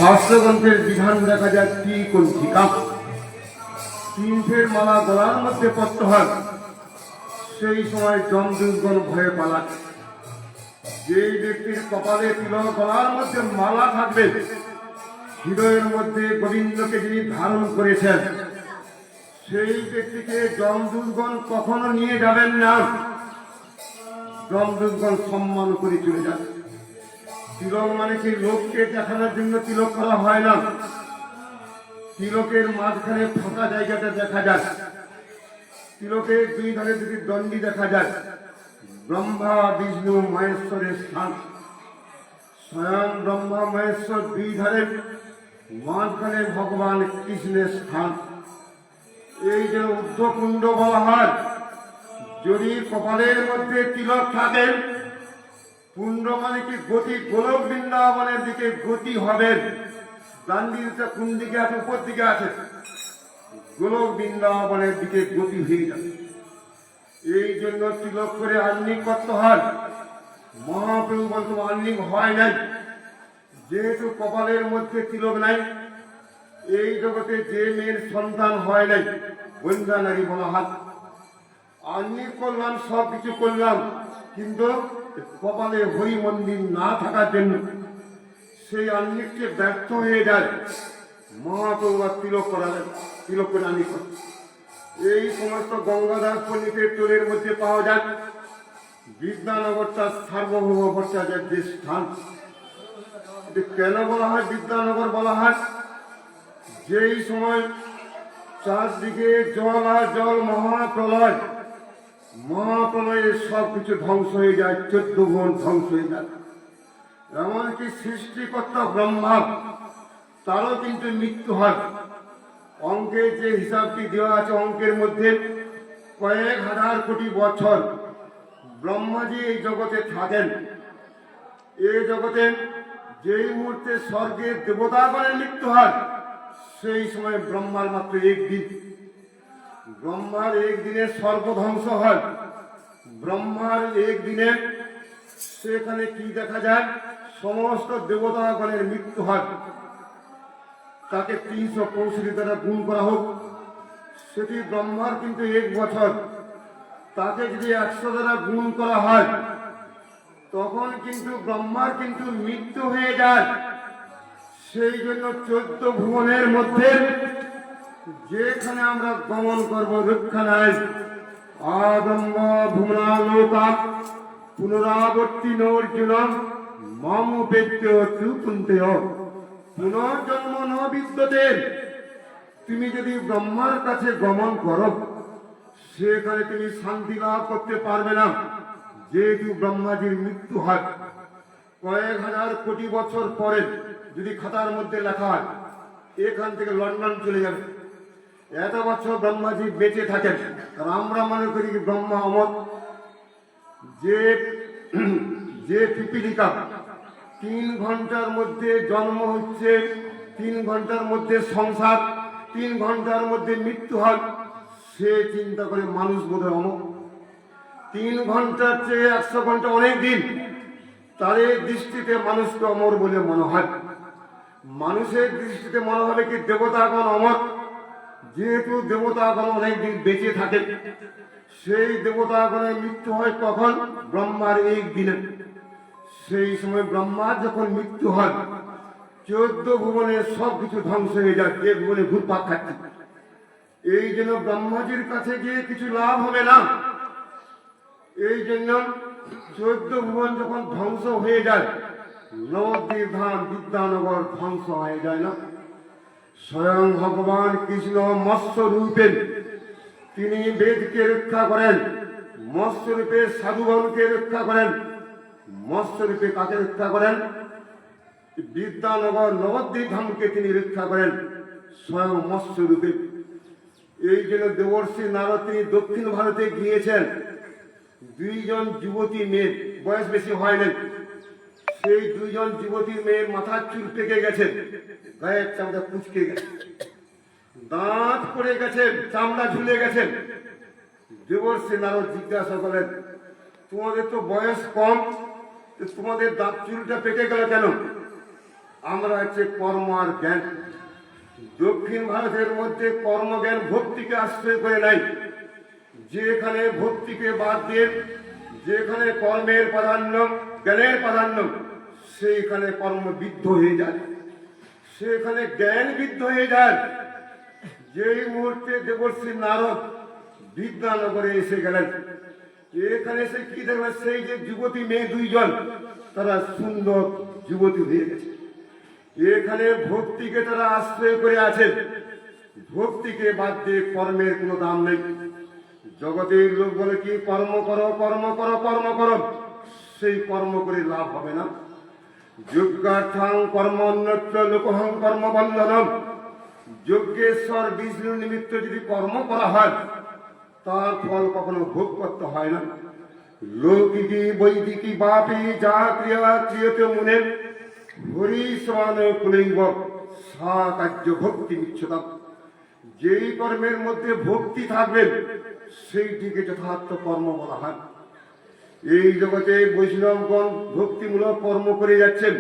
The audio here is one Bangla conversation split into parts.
শাস্ত্রগ্রন্থের বিধান দেখা যায় ত্রিকণ্ঠিকা, তিন ফের মালা গলার মধ্যে পড়তে হয়। সেই সময় যমদূতগণ ভয়ে পালায়। যেই ব্যক্তির কপালে তিলক, গলার মধ্যে মালা থাকবে, হৃদয়ের মধ্যে গোবিন্দকে যিনি ধারণ করেছেন, সেই ব্যক্তিকে যমদূতগণ কখনো নিয়ে যাবেন না। যমদূতগণ সম্মান করে চলে যাবে। তিলক মানে কি লোককে দেখানোর জন্য তিলক করা হয় না। তিলকের মাঝখানে ফাঁকা জায়গাটা দেখা যায়। তিলকের দুই ধারে দুটি দণ্ডি দেখা যায়। ব্রহ্মা বিষ্ণু মহেশ্বরের স্থান। স্বয়ং ব্রহ্মা মহেশ্বর দুই ধারে, মাঝখানে ভগবান কৃষ্ণের স্থান। এই যে ঊর্ধ্বকুণ্ড বলা হয়। যদি কপালের মধ্যে তিলক থাকে, কুণ্ড মানে কি গতি, গোলক বৃন্দাবনের দিকে গতি হবেন। দান্ডিটা কোন দিকে আছে? উপর দিকে আছে। গোলক বৃন্দাবনের দিকে গতি হয়ে যাবে। এই জন্য তিলক করে আহ্নিক করতে হয়। মহাপ্রভু বলতো আহ্নিক হয় নাই, যেহেতু কপালের মধ্যে তিলক নাই। এই জগতে যে মেয়ের সন্তান হয় নাই, বন্ধা নারী বলা হয়। আহ্নিক করলাম, সব কিছু করলাম, কিন্তু কপালে হরি মন্দির না থাকার জন্য সেই আহ্নিককে ব্যর্থ হয়ে যায়। মহাপ্রভু তিলক করালেন, তিলক করে আহ্নিক করে। এই সমস্ত গঙ্গাদাস পণ্ডিতের টোলের মধ্যে পাওয়া যায়। বিদ্যানগরটা সার্বভৌম ভট্টাচার্যের স্থান। কেন বলা হয় বিদ্যানগর বলা হয়? যেই সময় চারদিকে জল আর জল, মহাপ্রলয়, মহাপ্রলয়ে সব কিছু ধ্বংস হয়ে যায়, 14 গুণ ধ্বংস হয়ে যায়। এমনকি সৃষ্টিকর্তা ব্রহ্মা, তারও কিন্তু মৃত্যু হয়। অঙ্কের যে হিসাবটি দেওয়া আছে, অঙ্কের মধ্যে কয়েক হাজার কোটি বছর ব্রহ্মাজি এই জগতে থাকেন। এই জগতে যেই মুহূর্তে স্বর্গের দেবতাগণের মৃত্যু হয়, সেই সময় ব্রহ্মার মাত্র একদিন। ব্রহ্মার একদিনে স্বর্গ ধ্বংস হয়। ব্রহ্মার একদিনে সেখানে কি দেখা যায়? সমস্ত দেবতাগণের মৃত্যু হয়। তাকে 365 দ্বারা গুণ করা হোক, সেটি ব্রহ্মার কিন্তু 1 বছর। তাকে যদি 100 দ্বারা গুণ করা হয়, তখন কিন্তু ব্রহ্মার কিন্তু মৃত্যু হয়ে যায়। সেই জন্য 14 ভুবনের মধ্যে যেখানে আমরা গমন করবো, রক্ষা নাই। আদম্ব ভুবনালোকা পুনরাবর্তী অর্জুন মামুপেত্য ত্রিপুন্তেয় পুনর্জন্ম ন বিদ্যতে। তুমি যদি ব্রহ্মার কাছে গমন করো, সেখানে তুমি শান্তি লাভ করতে পারবে না। যেহেতু ব্রহ্মাজির মৃত্যু হয় কয়েক হাজার কোটি বছর পরে, যদি খাতার মধ্যে লেখা হয় এখান থেকে লন্ডন চলে যাবে, এত বছর ব্রহ্মাজি বেঁচে থাকেন। আর আমরা মনে করি কি ব্রহ্মা অমর। যে পিপিলিকা 3 ঘন্টার মধ্যে জন্ম হচ্ছে, 3 ঘন্টার মধ্যে সংসার, 3 ঘন্টার মধ্যে মৃত্যু হয়, সে চিন্তা করে মানুষ বোধহয় অমর। 3 ঘন্টার চেয়ে 100 ঘন্টা অনেক দিন। তার দৃষ্টিতে মানুষকে অমর বলে মনে হয়। মানুষের দৃষ্টিতে মনে হবে কি দেবতাগণ অমর। যেহেতু দেবতাগণ অনেকদিন বেঁচে থাকে, সেই দেবতাগণের মৃত্যু হয় কখন? ব্রহ্মার একদিনে। সেই সময় ব্রহ্মার যখন মৃত্যু হয়, 14 ভুবনের সব কিছু ধ্বংস হয়ে যায়। এক ভুবনে ঘুরপাক খাচ্ছে। এই জন্য ব্রহ্মাজির কাছে গিয়ে কিছু লাভ হবে না। এই জন্য 14 ভুবন যখন ধ্বংস হয়ে যায়, নবদ্বীপ ধাম বিদ্যানগর ধ্বংস হয়ে যায় না? স্বয়ং ভগবান কৃষ্ণ মৎস্য রূপে তিনি বেদকে রক্ষা করেন, মৎস্য রূপে সাধুগণকে রক্ষা করেন। মৎস্য রূপে কাকে রক্ষা করেন? বিদ্যানগর নবদ্বীপ ধামকে তিনি রক্ষা করেন স্বয়ং মৎস্য রূপে। এই জন্য দেবর্ষি নারদ তিনি দক্ষিণ ভারতে গিয়েছেন। 2 জন যুবতী মেয়ে, বয়স বেশি হয় নাই, সেই 2 জন যুবতী মেয়ের মাথার চুল পেকে গেছে, গায়ের চামড়া কুচকে গেছে, দাঁত পড়ে গেছে, চামড়া ঝুলে গেছে। দেবর্ষি নারদ জিজ্ঞাসা করেন, তোমাদের তো বয়স কম, তোমাদের দাঁত চুলটা পেকে গেল কেন? আমরা হচ্ছে কর্ম আর জ্ঞান। দক্ষিণ ভারতের মধ্যে কর্মজ্ঞান ভক্তিকে আশ্রয় করে নাই। যেখানে ভক্তিকে বাদ দিয়ে যেখানে কর্মের প্রাধান্য, জ্ঞানের প্রাধান্য, সেইখানে কর্ম বিদ্ধ হয়ে যায়, সেখানে জ্ঞান বিদ্ধ হয়ে যায়। যেই মুহূর্তে দেবর্ষী নারদ বিদ্যানগরে এসে গেলেন, এখানে এসে কি দেখলেন, সেই যে যুবতী মেয়ে দুইজন, তারা সুন্দর যুবতী হয়ে গেছে। এখানে ভক্তিকে তারা আশ্রয় করে আছে। ভক্তিকে বাদ দিয়ে কর্মের কোনো দাম নেই। জগতের লোক বলে কি, কর্ম করো কর্ম করো কর্ম করো, সেই কর্ম করে লাভ হবে না। যজ্ঞার্থাং কর্ম অন্যত্র লোকহং কর্ম বন্ধনম। যজ্ঞেশ্বর বিষ্ণু নিমিত্ত যদি কর্ম করা হয়, তার ফল কখনো ভোগ করতে হয় না। লৌকিকি বৈদিকি বাপি যা ক্রিয়া ক্রিয়তে মুনে হরিসমান কুলৈব সা কার্য ভক্তি মিচ্ছতা। যেই কর্মের মধ্যে ভক্তি থাকবে, সেইটিকে যথার্থ কর্ম বলা হয়। এই জগতে বৈষ্ণবগণ ভক্তিমূলক কর্ম করে যাচ্ছেন।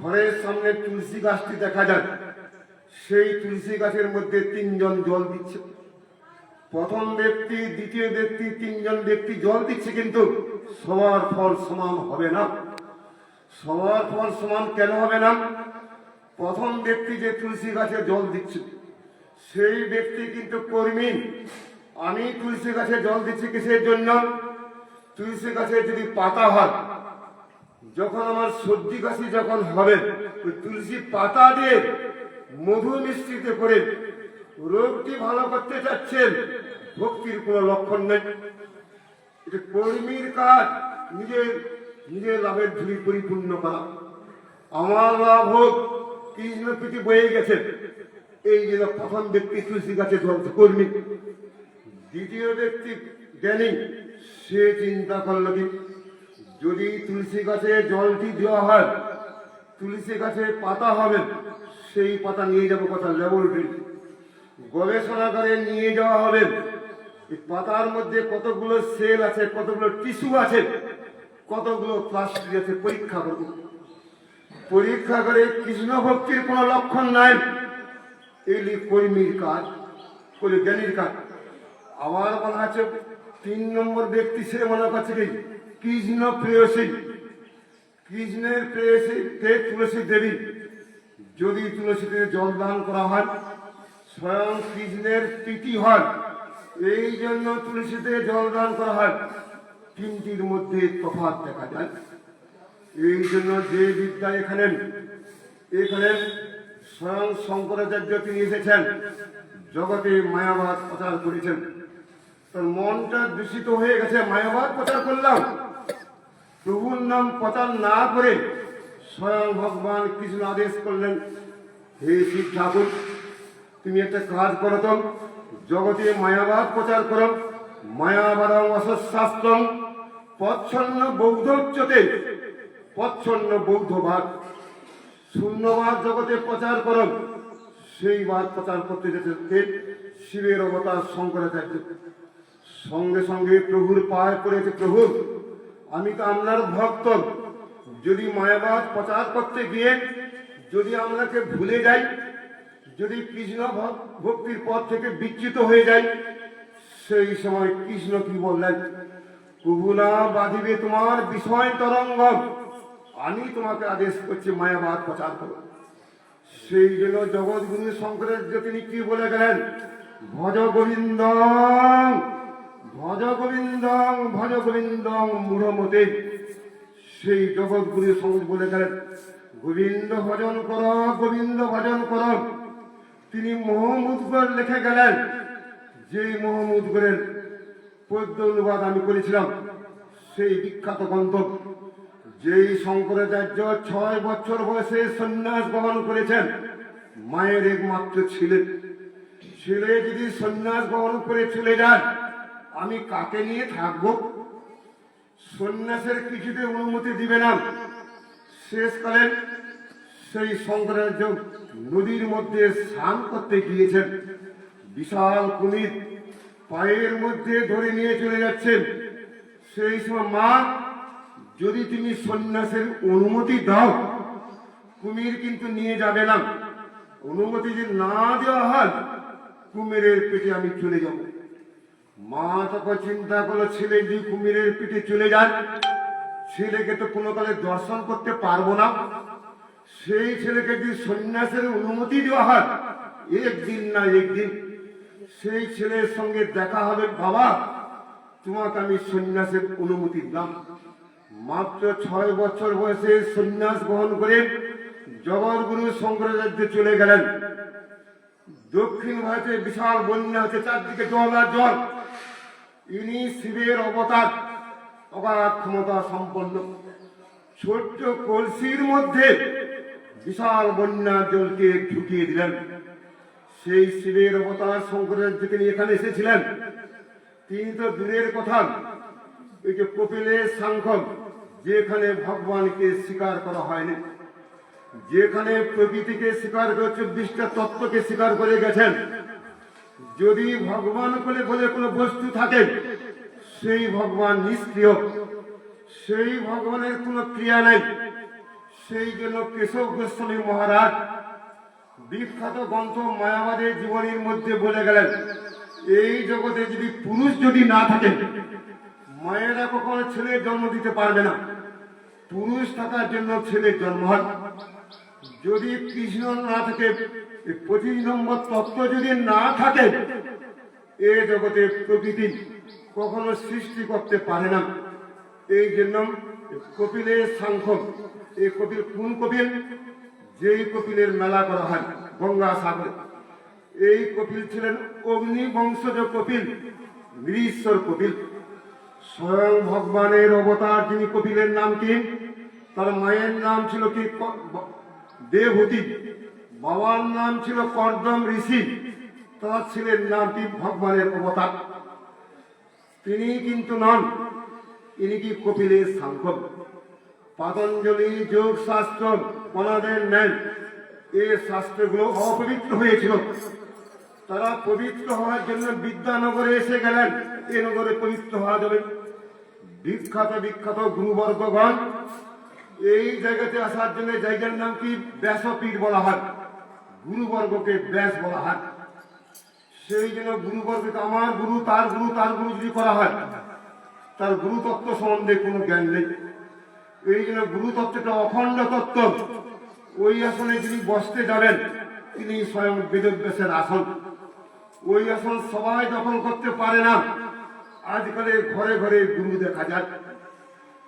ঘরের সামনে তুলসী গাছটি দেখা যায়, সেই তুলসী গাছের মধ্যে তিনজন জল দিচ্ছে। প্রথম ব্যক্তি, দ্বিতীয় ব্যক্তি, তিনজন ব্যক্তি জল দিচ্ছে, কিন্তু সবার ফল সমান হবে না। সবার ফল সমান কেন হবে না? প্রথম ব্যক্তি যে তুলসী গাছে জল দিচ্ছে, সেই ব্যক্তি কিন্তু কর্মী। আমি তুলসী গাছে জল দিচ্ছি কিসের জন্য? তুলসী গাছে যদি পাতা হয়, যখন আমার সর্দি কাশি যখন হবে, ওই তুলসী পাতা দিয়ে মধু মিশ্রিত করে রোগটি ভালো করতে চাচ্ছেন। ভক্তির কোনো লক্ষণ নেই। এটা কর্মীর কাজ, নিজের নিজের লাভের ঝুলি পরিপূর্ণ করা। আমার লাভ হোক, কৃষ্ণ প্রীতি বয়ে গেছে, এই যে প্রথম ব্যক্তি তুলসী গাছে জল কর্মী। দ্বিতীয় ব্যক্তি জ্ঞানী, সে চিন্তা করল কি, যদি তুলসী গাছে জলটি দেওয়া হয়, তুলসী গাছে পাতা হবে, সেই পাতা নিয়ে যাবো কোথায়? ল্যাবরেটরি, গবেষণাগারে নিয়ে যাওয়া হবে। এই পাতার মধ্যে কতগুলো সেল আছে, কতগুলো টিস্যু আছে, কতগুলো প্লাস্টিক আছে, পরীক্ষা করব। পরীক্ষা করে কৃষ্ণ ভক্তির কোন লক্ষণ নাই। এই কর্মীর কাজ, জ্ঞানীর কাজ। আবার বলা আছে 3 নম্বর ব্যক্তি, সে মনে করছে কি কৃষ্ণ প্রেয়সী। কৃষ্ণের প্রেয়সী কে? তুলসী দেবী। যদি তুলসীতে জল দান করা হয়, স্বয়ং কৃষ্ণের প্রীতি হয়, এই জন্য তুলসীতে জল দান করা হয়। তিনটির মধ্যে তফাৎ দেখা যায়। এই জন্য যে বিদ্যা এখানে স্বয়ং শঙ্করাচার্য তিনি এসেছেন, জগতে মায়াবাদ প্রচার করেছেন। তোর মনটা দূষিত হয়ে গেছে, মায়াবাদ প্রচার করলাম। প্রভুর নাম প্রচার না করে স্বয়ং ভগবান কৃষ্ণ আদেশ করলেন, হে শিব ঠাকুর, তুমি একটা কাজ করো তো, জগতে মায়াবাদ প্রচার করো। মায়াবাদং অসৎশাস্ত্রম পচ্ছন্ন বৌদ্ধোচ্চতে। পচ্ছন্ন বৌদ্ধবাদ, শূন্যবাদ জগতে প্রচার করো। সেই বাদ প্রচার করতে যেতে শিবের অবতার শঙ্করাচার্য সঙ্গে সঙ্গে প্রভুর পায়ে পড়েছে, প্রভু আমি তো আপনার ভক্ত, যদি মায়াবাদ প্রচার করতে গিয়ে যদি আপনাকে ভুলে যাই, যদি কৃষ্ণ ভক্তির পথ থেকে বিচ্যুত হয়ে যায়, সেই সময় কৃষ্ণ কি বললেন? প্রভু না বাঁধিবে তোমার বিষয় তরঙ্গ, আমি তোমাকে আদেশ করছি মায়াবাদ প্রচার করো। সেই জন্য জগৎগুরু শঙ্করাচার্য তিনি কি বলে গেলেন? ভজ গোবিন্দং ভজ গোবিন্দং ভজ গোবিন্দং মূঢ়মতে। সেই জগৎগুরু সঙ্গে বলে গেলেন, গোবিন্দ ভজন কর, গোবিন্দ ভজন কর। তিনি মোহাম্মদগড় লিখে গেলেন। যে মোহাম্মদগড়ের পদ্য অনুবাদ আমি করেছিলাম, সেই বিখ্যাত গ্রন্থ, যেই শঙ্করাচার্য 6 বছর বয়সে সন্ন্যাস গ্রহণ করেছেন, মায়ের একমাত্র ছেলে যদি সন্ন্যাস গ্রহণ করে চলে যান, আমি কাকে নিয়ে থাকবো? সন্ন্যাসের কিছুতে অনুমতি দিবে না। শেষকালে সেই শঙ্করাচার্য নদীর মধ্যে স্নান করতে গিয়েছেন। বিশাল কুমির পায়ের মধ্যে ধরে নিয়ে চলে যাচ্ছেন। সেই সময়, মা যদি তুমি সন্ন্যাসের অনুমতি দাও, কুমির কিন্তু নিয়ে যাবে না। অনুমতি যদি না দেওয়া হয়, কুমিরের পেটে আমি চলে যাব। মা তখন চিন্তা করলো, ছেলে যদি কুমিরের পেটে চলে যায়, ছেলেকে তো কোনো কালে দর্শন করতে পারবো না। সেই ছেলেকে যদি সন্ন্যাসের অনুমতি দেওয়া হয়, একদিন না একদিন সেই ছেলের সঙ্গে দেখা হবে। বাবা, তোমাকে আমি সন্ন্যাসের অনুমতি দিলাম। মাত্র 6 বছর বয়সে সন্ন্যাস গ্রহণ করে জগৎগুরু শঙ্করাচার্য চলে গেলেন। দক্ষিণ ভারতে বিশাল বন্যা হচ্ছে, চারদিকে জল আর জল। ইনি শিবের অবতার, অগাধ ক্ষমতা সম্পন্ন। ছোট্ট কলসির মধ্যে বিশাল বন্যা জলকে ঢুকিয়ে দিলেন। সেই শিবের অবতার শঙ্করাচার্য তিনি এখানে এসেছিলেন। তিনি তো দূরের কথা, এই যে কপিলের সাংখ্য, যেখানে ভগবানকে স্বীকার করা হয়নি, যেখানে প্রকৃতিকে স্বীকার করে 24টা তত্ত্বকে স্বীকার করে গেছেন। যদি ভগবান বলে কোনো বস্তু থাকে, সেই ভগবান নিষ্ক্রিয়, সেই ভগবানের কোনো ক্রিয়া নাই। সেই জন্য কেশব গোস্বামী মহারাজ বিখ্যাত গ্রন্থ মায়াবাদের জীবনীর মধ্যে বলে গেলেন, এই জগতে যদি পুরুষ যদি না থাকে, মায়েরা কখনো ছেলের জন্ম দিতে পারবে না। পুরুষ থাকার জন্য ছেলের জন্ম হয়। যদি কৃষ্ণ না থাকে, 25 নম্বর তত্ত্ব যদি না থাকে, এ জগতে প্রকৃতি কখনো সৃষ্টি করতে পারে না। এই জন্য কপিলের সাংখ্য, এই কপিল কোন কপিল? যেই কপিলের মেলা করা হয় গঙ্গা সাগরে। এই কপিল ছিলেন অগ্নি বংশজ কপিল, বীরেশ্বর কপিল, স্বয়ং ভগবানের অবতার। যিনি কপিলের নাম কি? তার মায়ের নাম ছিল কি? দেবহূতি। বাবার নাম ছিল কর্দম ঋষি। তার ছেলের নাম কি? ভগবানের অবতার। তিনি কিন্তু নন, ইনি কি কপিলের সাংখ্য। পতঞ্জলি যোগ শাস্ত্র ওনাদের নেন। এই শাস্ত্রগুলো অপবিত্র হয়েছিল। তারা পবিত্র হওয়ার জন্য বিদ্যানগরে এসে গেলেন। এই নগরে পবিত্র হওয়া যাবে। বিখ্যাত বিখ্যাত গুরুবর্গগণ এই জায়গাতে আসার জন্য জায়গার নাম কি? ব্যাসপীঠ বলা হয়। গুরুবর্গকে ব্যাস বলা হয়। সেই জন্য গুরুবর্গকে আমার গুরু, তার গুরু, তার গুরু যদি করা হয়, তার গুরু তত্ত্ব সম্বন্ধে কোনো জ্ঞান নেই। এই জন্য গুরু তত্ত্বটা অখণ্ড তত্ত্ব। ওই আসনে যিনি বসতে যাবেন, তিনি স্বয়ং বেদব্যাসের আসন। ওই আসন সবাই দখল করতে পারে না। আজকাল ঘরে ঘরে গুরু দেখা যায়।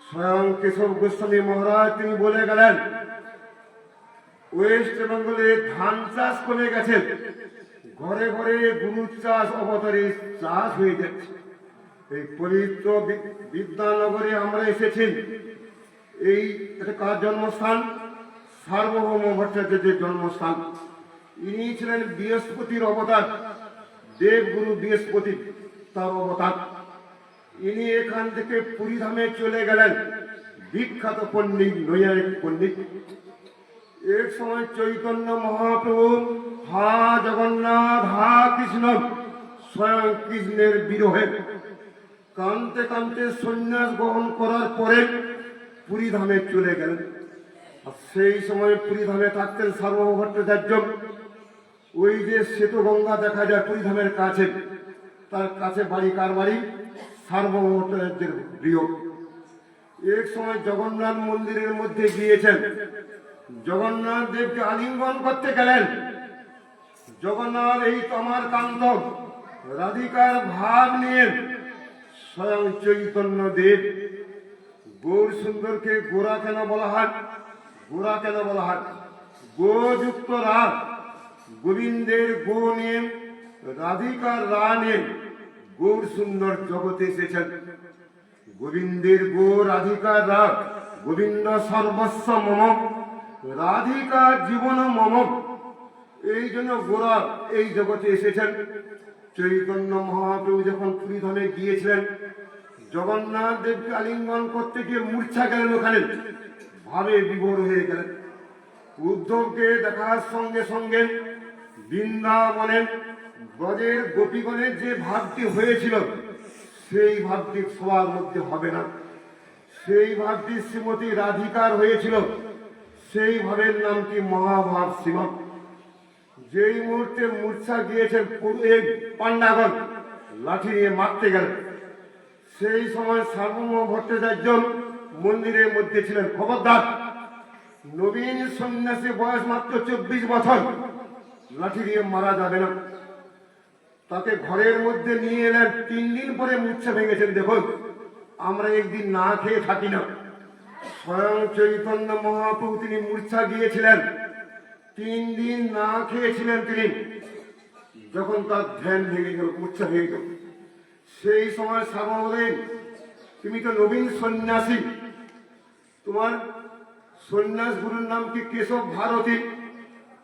স্বয়ং কেশব গোস্বামী মহারাজ তিনি বলে গেলেন, ওয়েস্ট বেঙ্গলে ধান চাষ কমে গেছে, ঘরে ঘরে গুরু চাষ, অবতারী চাষ হয়ে যাচ্ছে। এই পবিত্র বিদ্যানগরে আমরা এসেছি। এই এটা কার জন্মস্থান? সার্বভৌম ভট্টাচার্যের জন্মস্থান। ইনি ছিলেন বৃহস্পতির অবতার, দেবগুরু বৃহস্পতি তার অবতার। ইনি এখান থেকে পুরীধামে চলে গেলেন। বিখ্যাত পণ্ডিত, নৈয়ায়িক পণ্ডিত। এক সময় চৈতন্য মহাপ্রভু, হা জগন্নাথ, হা কৃষ্ণ, স্বয়ং কৃষ্ণের বিরহে কানতে কানতে সন্ন্যাস গ্রহণ করার পরে পুরীধামে চলে গেলেন। সেই সময় পুরীধামে থাকতেন সার্বভৌম ভট্টাচার্য। ওই যে শ্বেত গঙ্গা দেখা যায় পুরীধামের কাছে, তার কাছে বাড়ি। কার বাড়ি? সার্বভৌম ভট্টাচার্যের গৃহ। এক সময় জগন্নাথ মন্দিরের মধ্যে গিয়েছেন, জগন্নাথ দেবকে আলিঙ্গন করতে গেলেন। জগন্নাথ, এই তো আমার কান্ত, রাধিকার ভাব নিয়ে স্বয়ং চৈতন্য দেব। গৌর সুন্দরকে গোরা কেন বলা হয়? গোরা কেন বলা হয়? গোযুক্ত রাগ, গোবিন্দের গো নিয়ে, রাধিকার রা নিয়ে গৌর সুন্দর জগতে এসেছেন। গোবিন্দের গো, রাধিকার রাগ, গোবিন্দ সর্বস্ব মম, রাধিকা জীবন মম। এই জন্য গোরা এই জগতে এসেছেন। চৈতন্য মহাপ্রভু যখন পুরীধামে গিয়েছিলেন, জগন্নাথ দেবকে আলিঙ্গন করতে গিয়ে মূর্ছা গেলেন। ওখানে ভাবে বিভোর হয়ে গেলেন। উদ্ধবকে দেখার সঙ্গে সঙ্গে বৃন্দাবনের ব্রজের গোপীগণের যে ভাবটি হয়েছিল, সেই ভাবটি সবার মধ্যে হবে না। সেই ভাবটি শ্রীমতী রাধিকার হয়েছিল, সেই ভাবের নামটি মহাভাব শিবম। যেই মুহূর্তে মূর্ছা গিয়েছে এই পাণ্ডাগণ লাঠি নিয়ে মারতে গেল, সেই সময় সার্বভৌম ভট্টাচার্য মন্দিরের মধ্যে ছিলেন। খবরদার, নবীন সন্ন্যাসী, বয়স মাত্র 24 বছর, লাঠি দিয়ে মারা যাবে না। তাকে ঘরের মধ্যে নিয়ে এলেন। 3 দিন পরে মূর্ছা ভেঙেছেন। দেখুন, আমরা একদিন না খেয়ে থাকি না। স্বয়ং চৈতন্য মহাপ্রভু তিনি মূর্ছা গিয়েছিলেন, 3 দিন না খেয়েছিলেন তিনি। যখন তার ধ্যান ভেঙে গেল, মূর্ছা ভেঙে গেল, সেই সময় সার্বভৌম বলেন, তুমি তো নবীন সন্ন্যাসী, তোমার সন্ন্যাস গুরুর নাম কি? কেশব ভারতী।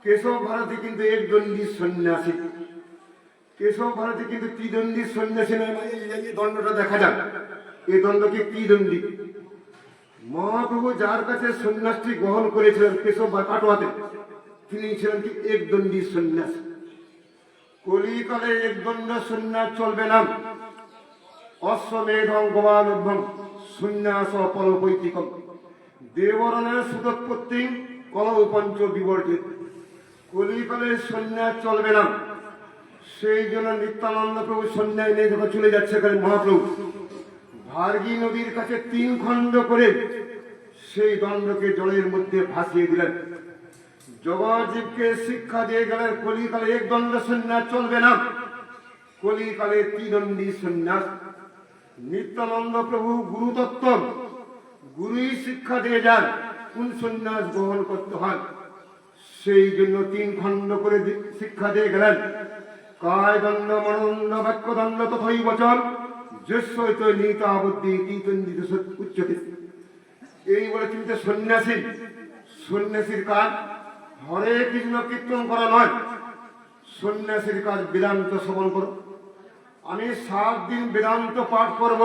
কেশব ভারতী কিন্তু একদণ্ডী সন্ন্যাসী। কেশব ভারতী কিন্তু ত্রিদণ্ডী সন্ন্যাসী নয়। এই দণ্ডটা দেখা যাক, এই দণ্ডকে ত্রিদণ্ডী। মহাপ্রভু যার কাছে সন্ন্যাসটি গ্রহণ করেছিলেন কেশব বা কাটোয়াতে, তিনি ছিলেন কি একদণ্ডী সন্ন্যাস। কলিকালে একদণ্ড সন্ন্যাস চলবে না। অশ্বমেধং গবানুভ্যম সন্ন্যাস পরপৈতিকম দেবরণের সুতোৎপত্তি কলৌ পঞ্চ বিবর্জিত। কলিকালে সন্ন্যাস চলবে না। সেই জন্য নিত্যানন্দ প্রভু সন্ন্যাস নিয়ে যখন চলে যাচ্ছে মহাপ্রভু ভার্গী নদীর কাছে 3 খণ্ড করে সেই দণ্ডকে জলের মধ্যে ভাসিয়ে দিলেন। জগৎজীবকে শিক্ষা দিয়ে গেলেন, কলিকালে একদণ্ড সন্ন্যাস চলবে না, কলিকালে ত্রিদণ্ডী সন্ন্যাস। নিত্যানন্দ প্রভু গুরুতত্ত্ব, গুরুই শিক্ষা দিয়ে যান কোন সন্ন্যাস গ্রহণ করতে হয়। সেই জন্য 3 খণ্ড করে শিক্ষা দিয়ে গেলেন। কায় দণ্ড, মনদণ্ড, বাক্যদণ্ড তথৈব বচন যস্যৈত নীতা বুদ্ধি তীতন্দিত উচ্চতে। এই বলে তুমি তো সন্ন্যাসী। সন্ন্যাসীর কাজ হরে কৃষ্ণ কীর্তন করা নয়, সন্ন্যাসীর কাজ বেদান্ত শ্রবণ করো। আমি 7 দিন বেদান্ত পাঠ করব,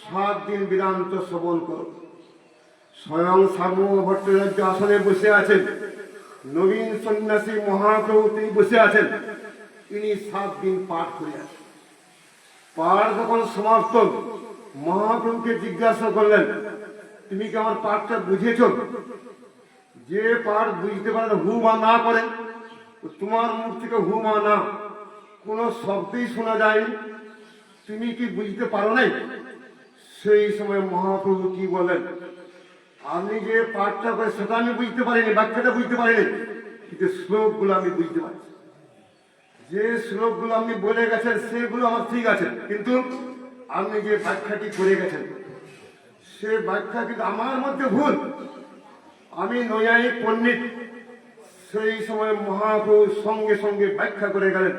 7 দিন বেদান্ত শ্রবণ করো। স্বয়ং সার্বভৌম ভট্টাচার্য আসনে বসে আছেন, নবীন সন্ন্যাসী মহাপ্রভু তিনি বসে আছেন, তিনি 7 দিন পাঠ করে আছেন। পাঠ যখন সমাপ্ত, মহাপ্রভুকে জিজ্ঞাসা করলেন, তুমি কি আমার পাঠটা বুঝেছ? যে পাঠ বুঝতে পারে হু বা না করে, তোমার মুখ থেকে হু বা না কোনো শব্দই শোনা যায়নি, তুমি কি বুঝতে পারো নাই? সেই সময় মহাপ্রভু কি বলেন, আপনি যে পাঠটা করে সেটা আমি বুঝতে পারিনি, ব্যাখ্যাটা বুঝতে পারিনি, কিন্তু শ্লোকগুলো আমি বুঝতে পারছি। যে শ্লোকগুলো আপনি বলে গেছেন সেগুলো আমার ঠিক আছে, কিন্তু আপনি যে ব্যাখ্যাটি করে গেছেন সে ব্যাখ্যা কিন্তু আমার মধ্যে ভুল। আমি নৈয়ায়িক পণ্ডিত। সেই সময় মহাপ্রভু সঙ্গে সঙ্গে ব্যাখ্যা করে গেলেন,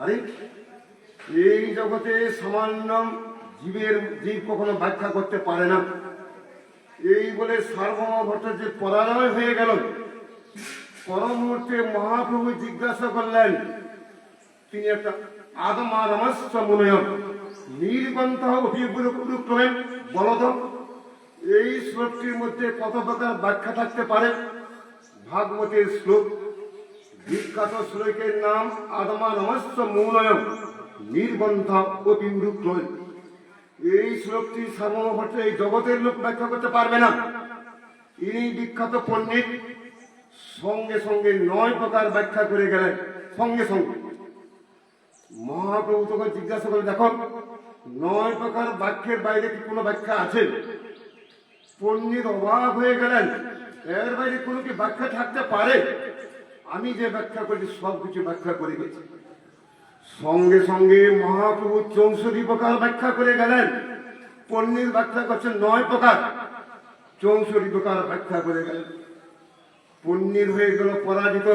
আরে এই জগতে সামান্য জীব কখনো ব্যাখ্যা করতে পারে না। এই বলে সার্বভৌম ভট্টাচার্য পরাজয় হয়ে গেল। পর মুহূর্তে মহাপ্রভু জিজ্ঞাসা করলেন, তিনি একটা আদমারমস্য মুনয়ম নির্বন্ত অভিক্রমে বলদ। এই শ্লোকটির মধ্যে কত প্রকার ব্যাখ্যা থাকতে পারে? ভাগবতের শ্লোক, বিখ্যাত শ্লোকের নাম আদমারমস্য মুনয়ম নির্বন্ধ অভিক্রমে। এই শ্লোকটি সার্বভৌম ভট্টাচার্য এই জগতের লোক ব্যাখ্যা করতে পারবে না। ইনি বিখ্যাত পণ্ডিত, সঙ্গে সঙ্গে 9 প্রকার ব্যাখ্যা করে গেলেন। সঙ্গে সঙ্গে মহাপ্রভু তোকে জিজ্ঞাসা করে, দেখো 9 প্রকার বাক্যের বাইরে কি কোনো ব্যাখ্যা আছে? পণ্ডিত অবাক হয়ে গেলেন, এর বাইরে কোনো কি ব্যাখ্যা থাকতে পারে? আমি যে ব্যাখ্যা করেছি সবকিছু ব্যাখ্যা করে গেছি। সঙ্গে সঙ্গে মহাপ্রভু 64 প্রকার ব্যাখ্যা করে গেলেন। পণ্ডিত ব্যাখ্যা করছেন 9 প্রকার, 64 প্রকার ব্যাখ্যা করে গেলেন। পণ্ডিত হয়ে গেল পরাজিত।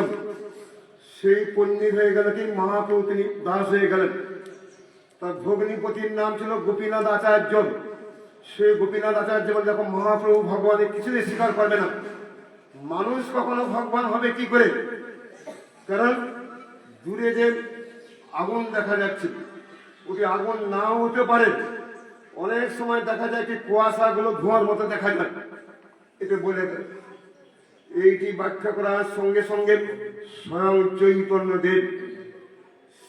সেই পণ্ডিত হয়ে গেল কি মহাপ্রভু তিনি দাস হয়ে গেলেন। তার ভগ্নিপতির নাম ছিল গোপীনাথ আচার্য। সেই গোপীনাথ আচার্য বলে, দেখো মহাপ্রভু ভগবানের কিছুই স্বীকার করবে না। মানুষ কখনো ভগবান হবে কি করে? কারণ দূরে যে আগুন দেখা যাচ্ছে, ওটি আগুন নাও হতে পারে। অনেক সময় দেখা যায় কি কুয়াশাগুলো ধোঁয়ার মতো দেখা যায়, এটা বলে দেয়। এইটি ব্যাখ্যা করার সঙ্গে সঙ্গে স্বয়ং চৈতন্য দেব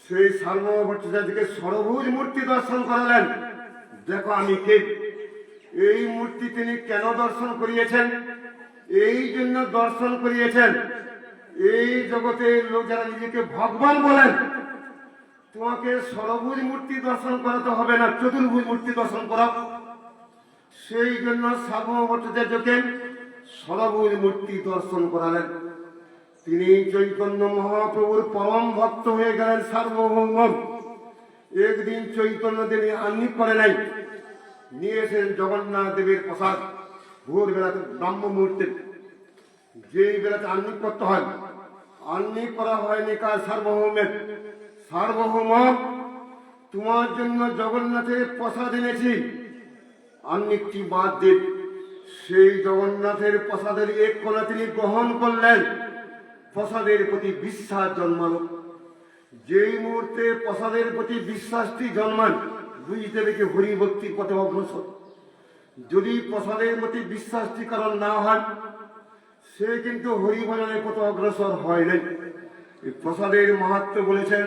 সেই সার্বভৌম ভট্টাচার্যকে ষড়ভুজ মূর্তি দর্শন করালেন। দেখো আমি কে। এই মূর্তি তিনি কেন দর্শন করিয়েছেন? এই জন্য দর্শন করিয়েছেন। এই জগতের লোক যারা নিজেকে ভগবান বলেন, তোমাকে ষড়ভুজ মূর্তি দর্শন করাতে হবে না, চতুর্ভুজ মূর্তি দর্শন করা। সেই জন্য সার্বভৌম ভট্টাচার্যকে ষড়ভুজ মূর্তি দর্শন করালেন। তিনি চৈতন্য মহাপ্রভুর পরম ভক্ত হয়ে গেলেন সার্বভৌম। একদিন চৈতন্য দেবী আহ্নিক করে নাই, নিয়ে এসেছেন জগন্নাথ দেবের প্রসাদ। ভোরবেলাতে ব্রাহ্ম মুহূর্তে যেই বেলাতে আহ্নিক করতে হয়, আহ্নিক করা হয়নি কার সার্বভৌমের। সার্বভৌম, তোমার জন্য জগন্নাথের প্রসাদ এনেছি, আহ্নিকটি বাদ দিন। সেই জগন্নাথের প্রসাদের এক কোণা তিনি গ্রহণ করলেন। প্রসাদের প্রতি বিশ্বাস জন্মালো। যেই মুহূর্তে প্রসাদের প্রতি বিশ্বাসটি জন্মান, বুঝতে দেখে হরিভক্তির পথে অগ্রসর। যদি প্রসাদের প্রতি বিশ্বাসটি কারণ না হয়, সে কিন্তু হরিভজনের পথে অগ্রসর হয় নাই। এই প্রসাদের মাহাত্ম্য বলেছেন,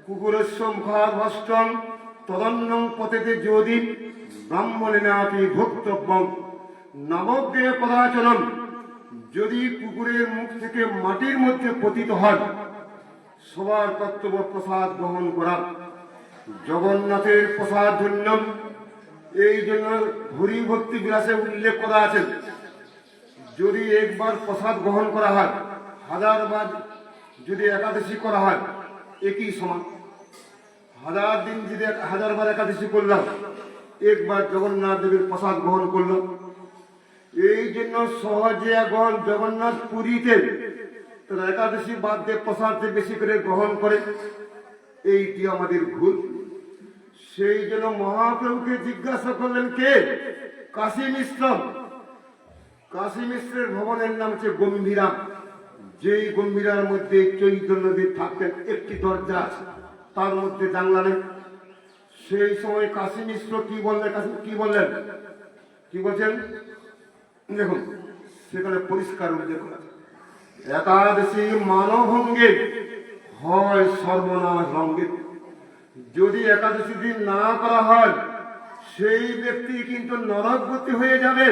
কুকুরস্য মুখাভষ্টম তদন্নং পতেতে যদি ব্রাহ্মণেনাপি ভোক্তব্যম নবগ্রহে পদাচলম। যদি কুকুরের মুখ থেকে মাটির মধ্যে পতিত হয়, সবার কর্তব্য প্রসাদ গ্রহণ করা। জগন্নাথের প্রসাদ ধন্য। এই জন্য হরিভক্তি বিলাসে উল্লেখ করা আছে, যদি একবার প্রসাদ গ্রহণ করা হয়, 1000 বার যদি একাদশী করা হয় একই সমান। 1000 দিন যদি 1000 বার একাদশী করলাম, একবার জগন্নাথ দেবের প্রসাদ গ্রহণ করল। এই জন্য সহজে এখন জগন্নাথ পুরীতে তারা একাদশী বাদ দিয়ে প্রসাদ বেশি করে গ্রহণ করে, এইটি আমাদের ভুল। সেই জন্য মহাপ্রভুকে জিজ্ঞাসা করলেন কে? কাশী মিশ্র। কাশী মিশ্রের ভবনের নাম হচ্ছে গম্ভীরা। যেই গম্ভীরার মধ্যে চৈতন্যদেব থাকতেন, একটি দরজা আছে, তার মধ্যে জানলা নেই। সেই সময় কাশী মিশ্র কি বললেন? কি বললেন? কি বলছেন দেখুন, সেখানে পরিষ্কার উল্লেখ আছে, একাদশী মানভঙ্গে হয় সর্বনাশ রঙ্গে। যদি একাদশী দিন না করা হয়, সেই ব্যক্তি কিন্তু নরকগতি হয়ে যাবে।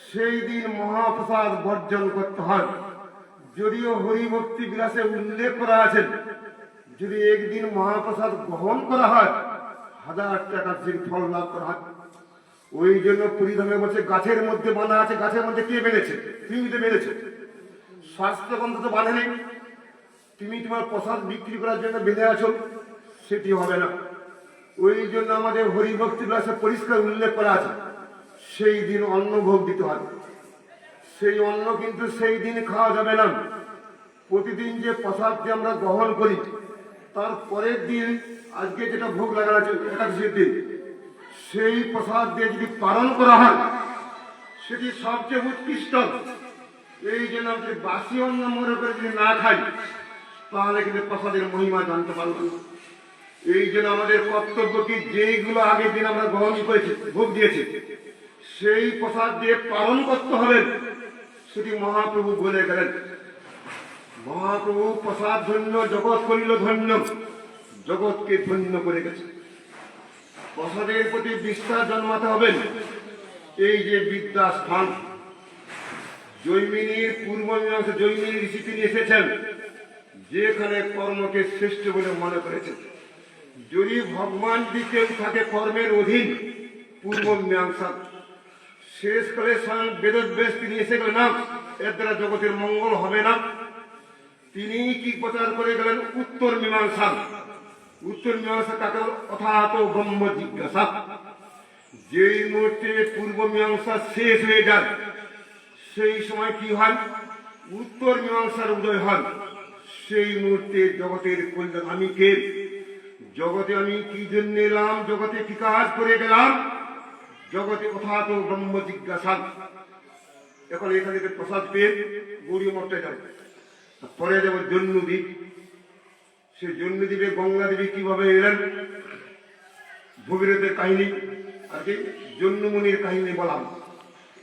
সেই দিন মহাপ্রসাদ বর্জন করতে হয়। যদিও হরিভক্তি বিলাসে উল্লেখ করা আছে, যদি একদিন মহাপ্রসাদ গ্রহণ করা হয় 1000 টাকা ফল লাভ করা হয়। ওই জন্য পুরীধামে বলছে গাছের মধ্যে বাঁধা আছে। গাছের মধ্যে কে বেঁধেছে? তুমি তো বেঁধেছে। স্বাস্থ্যগ্রন্থ তো বাঁধে নেই। তুমি তোমার প্রসাদ বিক্রি করার জন্য বেঁধে আছো, সেটি হবে না। ওই জন্য আমাদের হরিভক্তি বিলাসে পরিষ্কার উল্লেখ করা আছে, সেই দিন অন্ন ভোগ দিতে হয়। সেই অন্ন কিন্তু সেই দিন খাওয়া যাবে না। প্রতিদিন যে প্রসাদকে আমরা গ্রহণ করি, তার পরের দিন আজকে যেটা ভোগ লাগানো আছে একাদশীর দিন, সেই প্রসাদ দিয়ে যদি পালন করা হয়, সেটি সবচেয়ে উৎকৃষ্ট। এই জন্য আমাদের বাসি অন্ন মনে করে যদি না খাই, তাহলে কিন্তু প্রসাদের মহিমা জানতে পারব না। এই জন্য আমাদের কর্তব্য কি, যেইগুলো আগের দিন আমরা গ্রহণ করেছি, ভোগ দিয়েছি, সেই প্রসাদ দিয়ে পালন করতে হবে। সেটি মহাপ্রভু বলে গেলেন। মহাপ্রভু প্রসাদ ধন্য জগৎ করিল ধন্য, জগৎকে ধন্য করে গেছে। প্রসাদের প্রতি বিশ্বাস জন্মাতে হবে। এই যে বিদ্যা স্থান, জৈমিনীর পূর্ব মীমাংসা জৈমিনী ঋষি তিনি এসেছেন, যেখানে কর্মকে শ্রেষ্ঠ বলে মনে করেছেন। যদি ভগবান যদি কেউ থাকে কর্মের অধীন, পূর্ব মীমাংসা শেষকালে স্বয়ং বেদব্যাস তিনি এসে গেলেন, না এর দ্বারা জগতের মঙ্গল হবে না। তিনি কি প্রচার করে গেলেন? উত্তর মীমাংসা। উত্তর মীমাংসা কাকে? অথাত ব্রহ্ম জিজ্ঞাসা। যেই মুহূর্তে পূর্ব মীমাংসা শেষ হয়ে যায়, সেই সময় কি হয়? উত্তর মীমাংসার উদয় হয়। সেই মুহূর্তে জগতের কল্যাণ। আমি কে? জগতে আমি কি জন্য এলাম? জগতে কি কাজ করে গেলাম? জগতে অথাত ব্রহ্ম জিজ্ঞাসা। এখন এখান থেকে প্রসাদ পেয়ে গৌরী মঠে যাবে, পরে যাবো জন্মদ্বীপ। সে জন্মদ্বীপে গঙ্গা দেবী কিভাবে এলেন, ভগীরথের কাহিনী আর কি জন্মমুনির কাহিনী বললাম।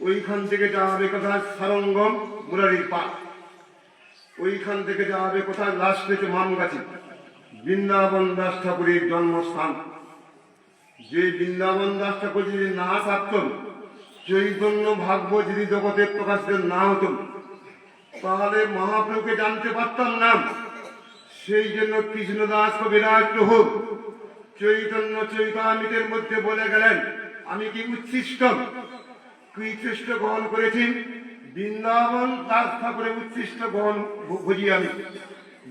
ওইখান থেকে যাওয়া হবে কোথায়? সারঙ্গম মুরারির পাঠ। ওইখান থেকে যাওয়া হবে কোথায়? লাস্ট থেকে মামগাছি, বৃন্দাবন দাস ঠাকুরের জন্মস্থান। যে বৃন্দাবন দাস ঠাকুর যদি না থাকতেন, চৈতন্য ভাগ্য যদি জগতে প্রকাশিত না হতো তাহলে মহাপ্রভুকে জানতে পারতাম না। সেই জন্য কৃষ্ণদাস কবিরাজ প্রভু চৈতন্য চৈতামৃতের মধ্যে বলে গেলেন, আমি কি উচ্ছিষ্ট গ্রহণ করেছি, বৃন্দাবন দাস ঠাকুরের উচ্ছিষ্ট গ্রহণ বুঝি আমি।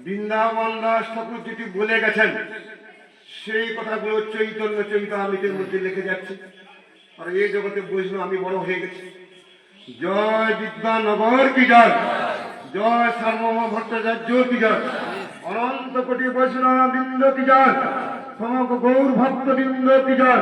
বৃন্দাবন দাস ঠাকুর যেটি বলে গেছেন সেই কথাগুলো চৈতন্য চৈতামৃতের মধ্যে লিখে যাচ্ছে। আর এই জগতে বুঝলো আমি বড় হয়ে গেছি। জয় বিদ্যানগর কি জয়, জয় সার্বভৌম ভট্টাচার্য কি জয়, অনন্ত কোটি বৈষ্ণব বৃন্দ কি জয়, সমগ্র গৌর ভক্ত বৃন্দ কি জয়।